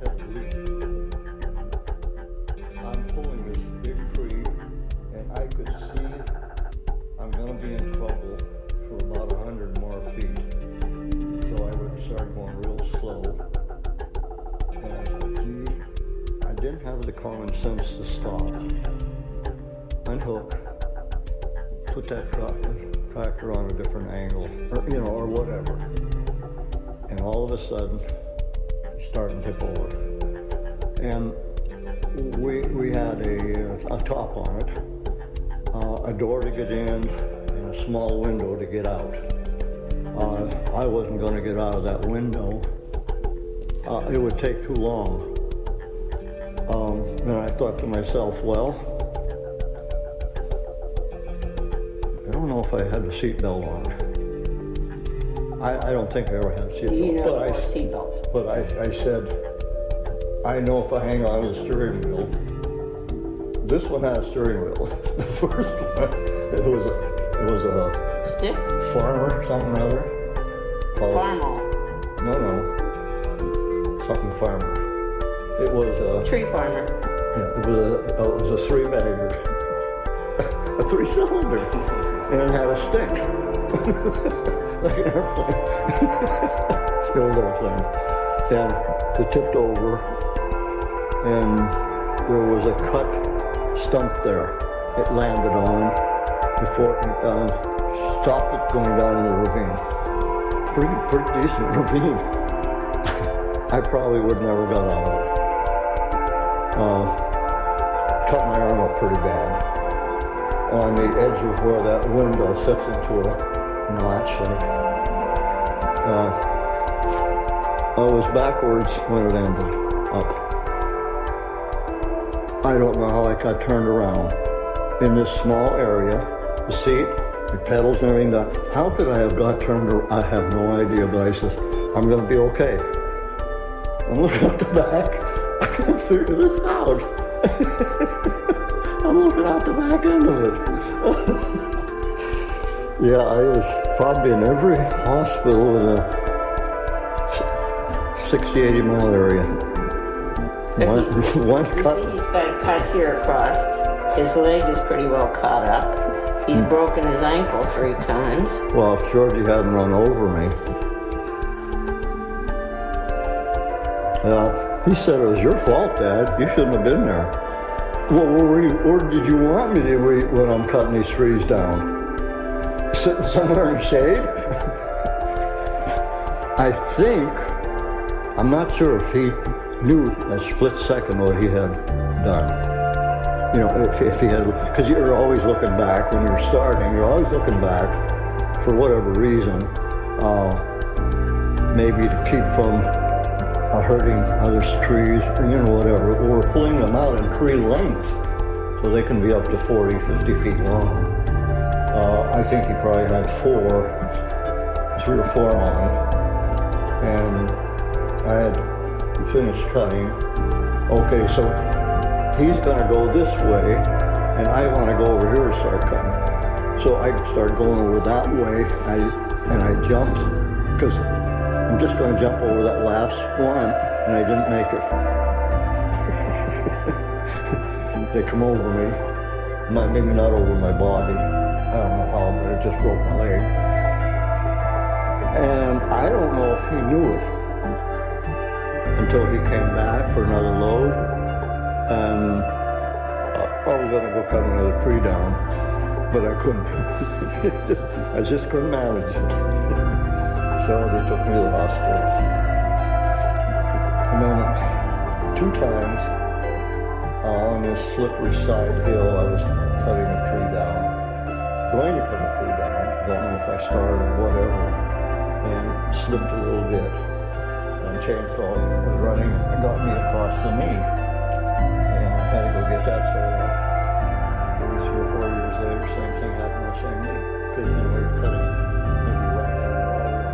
top head of leaf. I'm pulling this big tree, and I could see I'm going to be in trouble for about 100 more feet. So I would start going real slow. And gee, I didn't have the common sense to stop, unhook, put that tractor on a different angle, or whatever. And all of a sudden, you start and tip over. And we had a top on it, a door to get in, and a small window to get out. I wasn't going to get out of that window. It would take too long. And I thought to myself, well, I don't know if I had the seatbelt on. I don't think I ever had a seatbelt. But I said, I know if I hang on to the steering wheel. This one had a steering wheel. The first one, it was a stick? Farmer, something or other. Farmer. No. Something farmer. It was a tree farmer. Yeah, it was a three-bagger. A three-cylinder. And it had a stick. Like an airplane. The old airplanes. And it tipped over, and there was a cut stump there. It landed on before it went down, stopped it going down in the ravine. Pretty decent ravine. I probably would never got out of it. Cut my arm up pretty bad. On the edge of where that window sits into a notch. I was backwards when it ended, up. I don't know how I got turned around. In this small area, the seat, the pedals and everything, how could I have got turned around? I have no idea, but I said, I'm going to be okay. I'm looking at the back. I can't figure this out. I'm looking out the back end of it. Yeah, I was probably in every hospital in a 60, 80 mile area. One cut. See, he's got a cut here across. His leg is pretty well caught up. He's broken his ankle 3 times. Well, if Georgie hadn't run over me. He said it was your fault, Dad. You shouldn't have been there. Well, where did you want me to be when I'm cutting these trees down? Sitting somewhere in the shade? I think, I'm not sure if he knew a split second what he had done. You know, if he had, because you're always looking back when you're starting, you're always looking back for whatever reason, maybe to keep from hurting other trees, whatever. We're pulling them out in tree length, so they can be up to 40, 50 feet long. I think he probably had 3 or 4 on, and I had finished cutting. Okay, so he's gonna go this way, and I wanna go over here and start cutting. So I start going over that way, and I jumped, because I'm just going to jump over that last one, and I didn't make it. They come over me, maybe not over my body. I don't know how, but it just broke my leg. And I don't know if he knew it until he came back for another load, and I was going to go cut another tree down, but I couldn't. I just couldn't manage it. So they took me to the hospital. And then 2 times on this slippery side hill, I was cutting a tree down. Going to cut a tree down. Don't know if I started or whatever. And slipped a little bit. And chainsaw was running and got me across the knee. And I had to go get that sewed up. Maybe 3 or 4 years later, same thing happened on the same knee. Because you're cutting maybe right hand or right.